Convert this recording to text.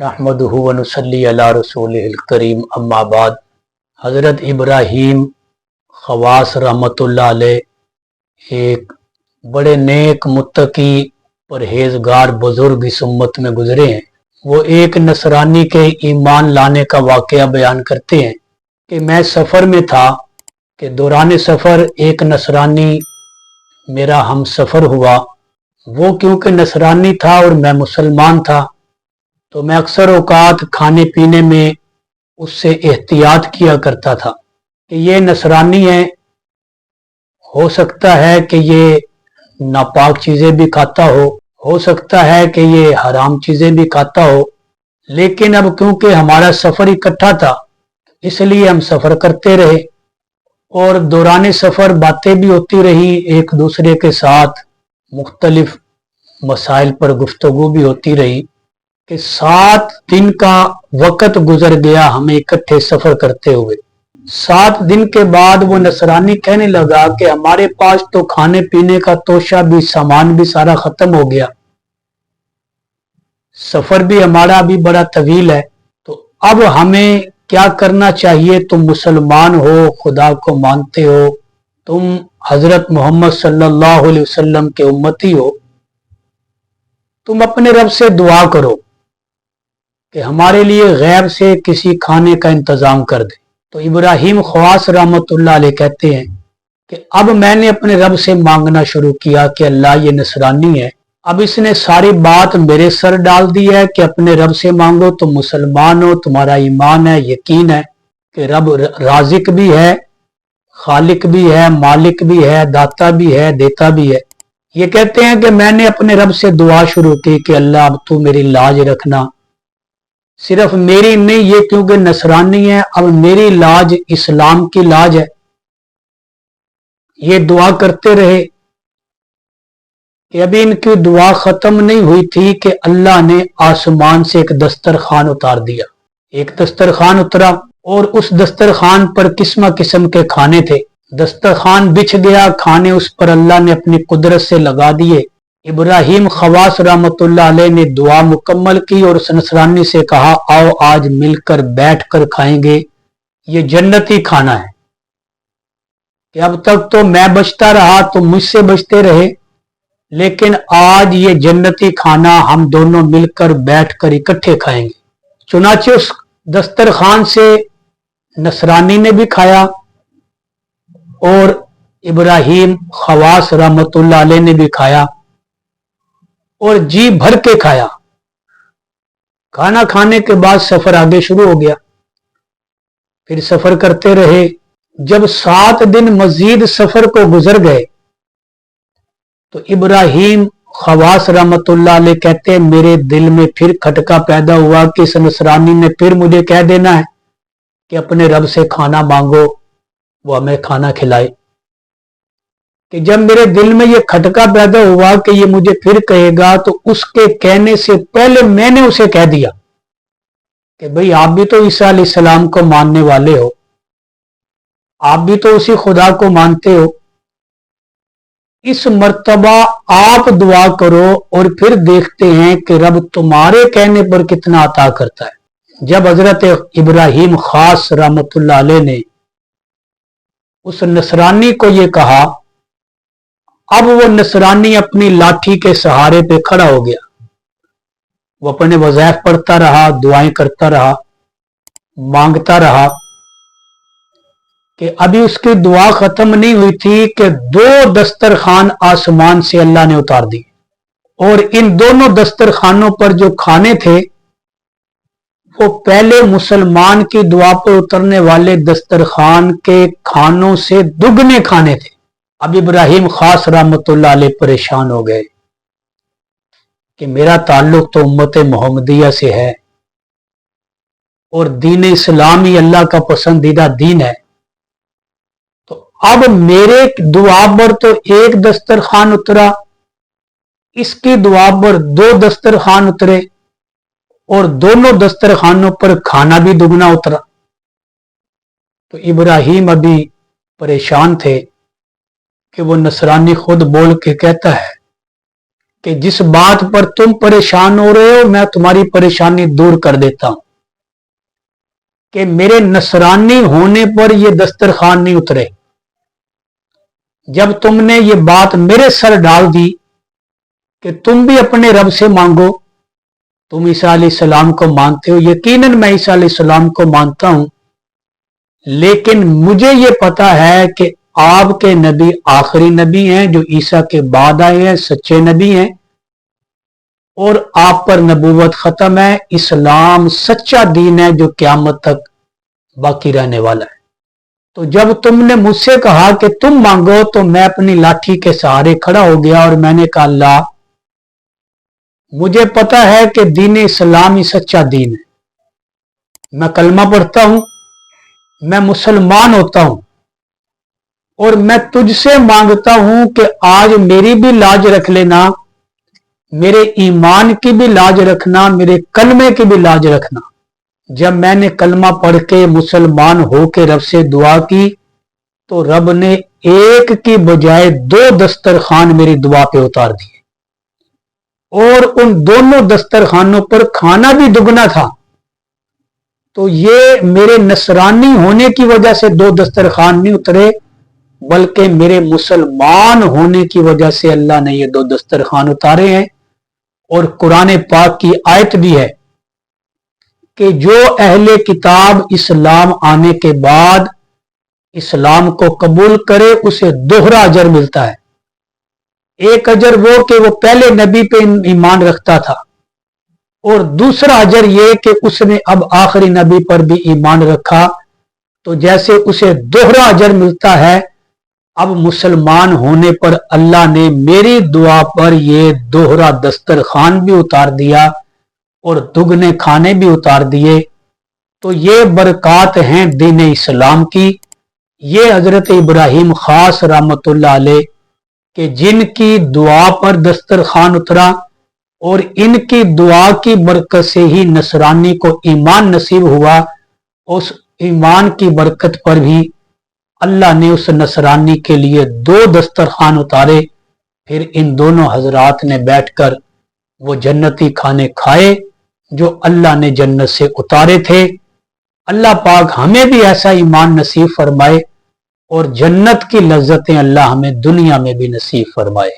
नहमदुहु व नुसल्ली अला रसूलिहिल करीम अम्मा बाद। हज़रत इब्राहीम खवास रहमतुल्लाह अलैह एक बड़े नेक मुत्तकी परहेजगार बुजुर्ग इस उम्मत में गुजरे हैं। वो एक नसरानी के ईमान लाने का वाक़या बयान करते हैं कि मैं सफ़र में था कि दौरान सफ़र एक नसरानी मेरा हम सफ़र हुआ। वो क्योंकि नसरानी था और मैं मुसलमान था तो मैं अक्सर औकात खाने पीने में उससे एहतियात किया करता था कि ये नसरानी है, हो सकता है कि ये नापाक चीज़ें भी खाता हो सकता है कि ये हराम चीज़ें भी खाता हो, लेकिन अब क्योंकि हमारा सफ़र इकट्ठा था इसलिए हम सफ़र करते रहे और दौरान सफ़र बातें भी होती रही, एक दूसरे के साथ मुख्तलिफ मसाइल पर गुफ्तगू भी होती रही कि 7 दिन का वक़्त गुजर गया हमें इकट्ठे सफ़र करते हुए। 7 दिन के बाद वो नसरानी कहने लगा कि हमारे पास तो खाने पीने का तोशा भी सामान भी सारा ख़त्म हो गया, सफ़र भी हमारा भी बड़ा तवील है, तो अब हमें क्या करना चाहिए? तुम मुसलमान हो, खुदा को मानते हो, तुम हज़रत मोहम्मद सल्लल्लाहु अलैहि वसल्लम के उम्मती हो, तुम अपने रब से दुआ करो कि हमारे लिए गैब से किसी खाने का इंतज़ाम कर दे। तो इब्राहीम खवास रहमतुल्लाह अलैह कहते हैं कि अब मैंने अपने रब से मांगना शुरू किया कि अल्लाह ये नसरानी है, अब इसने सारी बात मेरे सर डाल दी है कि अपने रब से मांगो, तुम मुसलमान हो, तुम्हारा ईमान है, यकीन है कि रब राजिक भी है, खालिक भी है, मालिक भी है, दाता भी है, देता भी है। ये कहते हैं कि मैंने अपने रब से दुआ शुरू की कि अल्लाह अब तू मेरी लाज रखना, सिर्फ मेरी नहीं, ये क्योंकि नसरानी है अब मेरी लाज इस्लाम की लाज है। ये दुआ करते रहे कि अभी इनकी दुआ खत्म नहीं हुई थी कि अल्लाह ने आसमान से एक दस्तरखान उतार दिया। एक दस्तरखान उतरा और उस दस्तरखान पर किस्म किस्म के खाने थे। दस्तरखान बिछ गया, खाने उस पर अल्लाह ने अपनी कुदरत से लगा दिए। इब्राहीम खवास रहमतुल्लाह अलैह ने दुआ मुकम्मल की और उस नसरानी से कहा, आओ आज मिलकर बैठ कर खाएंगे, ये जन्नती खाना है कि अब तक तो मैं बचता रहा, तो मुझसे बचते रहे, लेकिन आज ये जन्नती खाना हम दोनों मिलकर बैठकर इकट्ठे खाएंगे। चुनाचे उस दस्तरखान से नसरानी ने भी खाया और इब्राहीम खवास रहमतुल्लाह अलैह ने भी खाया और जी भर के खाया। खाना खाने के बाद सफर आगे शुरू हो गया, फिर सफर करते रहे। जब 7 दिन मजीद सफर को गुजर गए तो इब्राहीम खवास रहमतुल्लाह अलैह कहते हैं, मेरे दिल में फिर खटका पैदा हुआ कि इस नसरानी ने फिर मुझे कह देना है कि अपने रब से खाना मांगो, वो हमें खाना खिलाए। कि जब मेरे दिल में ये खटका पैदा हुआ कि ये मुझे फिर कहेगा, तो उसके कहने से पहले मैंने उसे कह दिया कि भाई आप भी तो ईसा अलैहिस्सलाम को मानने वाले हो, आप भी तो उसी खुदा को मानते हो, इस मर्तबा आप दुआ करो और फिर देखते हैं कि रब तुम्हारे कहने पर कितना अता करता है। जब हजरत इब्राहीम खास रहमतुल्लाह अलैह ने उस नसरानी को ये कहा, अब वो नसरानी अपनी लाठी के सहारे पे खड़ा हो गया। वो अपने वज़ाइफ पढ़ता रहा, दुआएं करता रहा, मांगता रहा कि अभी उसकी दुआ खत्म नहीं हुई थी कि 2 दस्तरखान आसमान से अल्लाह ने उतार दी और इन दोनों दस्तरखानों पर जो खाने थे वो पहले मुसलमान की दुआ पर उतरने वाले दस्तरखान के खानों से दुगने खाने थे। अब इब्राहीम खास रहमतुल्लाह अलैह परेशान हो गए कि मेरा ताल्लुक तो उम्मत मोहम्मदिया से है और दीन इस्लाम ही अल्लाह का पसंदीदा दीन है, तो अब मेरे दुआ पर तो एक दस्तरखान उतरा, इसकी दुआ पर 2 दस्तरखान उतरे और दोनों दस्तरखानों पर खाना भी दुगना उतरा। तो इब्राहीम अभी परेशान थे कि वो नसरानी खुद बोल के कहता है कि जिस बात पर तुम परेशान हो रहे हो मैं तुम्हारी परेशानी दूर कर देता हूं, कि मेरे नसरानी होने पर यह दस्तरखान नहीं उतरे। जब तुमने ये बात मेरे सर डाल दी कि तुम भी अपने रब से मांगो, तुम ईसा अलैहिस्सलाम को मानते हो, यकीनन मैं ईसा अलैहिस्सलाम को मानता हूं, लेकिन मुझे ये पता है कि आपके नबी आखिरी नबी हैं जो ईसा के बाद आए हैं, सच्चे नबी हैं, और आप पर नबूवत खत्म है। इस्लाम सच्चा दीन है जो क़यामत तक बाकी रहने वाला है। तो जब तुमने मुझसे कहा कि तुम मांगो, तो मैं अपनी लाठी के सहारे खड़ा हो गया और मैंने कहा अल्लाह, मुझे पता है कि दीन इस्लाम ही सच्चा दीन है, मैं कलमा पढ़ता हूं, मैं मुसलमान होता हूं, और मैं तुझसे मांगता हूं कि आज मेरी भी लाज रख लेना, मेरे ईमान की भी लाज रखना, मेरे कलमे की भी लाज रखना। जब मैंने कलमा पढ़ के मुसलमान होकर रब से दुआ की, तो रब ने एक की बजाय 2 दस्तरखान मेरी दुआ पे उतार दिए, और उन दोनों दस्तरखानों पर खाना भी दुगना था। तो ये मेरे नसरानी होने की वजह से 2 दस्तरखान नहीं उतरे, बल्कि मेरे मुसलमान होने की वजह से अल्लाह ने ये 2 दस्तरखान उतारे हैं। और कुरान पाक की आयत भी है कि जो अहले किताब इस्लाम आने के बाद इस्लाम को कबूल करे उसे दोहरा अजर मिलता है। एक अजर वो कि वो पहले नबी पे ईमान रखता था, और दूसरा अजर ये कि उसने अब आखिरी नबी पर भी ईमान रखा। तो जैसे उसे दोहरा अजर मिलता है, अब मुसलमान होने पर अल्लाह ने मेरी दुआ पर ये दोहरा दस्तरखान भी उतार दिया और दुगने खाने भी उतार दिए। तो ये बरक़ात हैं दीन इस्लाम की। ये हजरत इब्राहिम खास रहमतुल्लाह अलैह कि जिनकी दुआ पर दस्तरखान उतरा, और इनकी दुआ की बरकत से ही नसरानी को ईमान नसीब हुआ। उस ईमान की बरकत पर भी अल्लाह ने उस नसरानी के लिए 2 दस्तरखान उतारे। फिर इन दोनों हजरात ने बैठकर वो जन्नती खाने खाए जो अल्लाह ने जन्नत से उतारे थे। अल्लाह पाक हमें भी ऐसा ईमान नसीब फरमाए, और जन्नत की लज्जतें अल्लाह हमें दुनिया में भी नसीब फरमाए।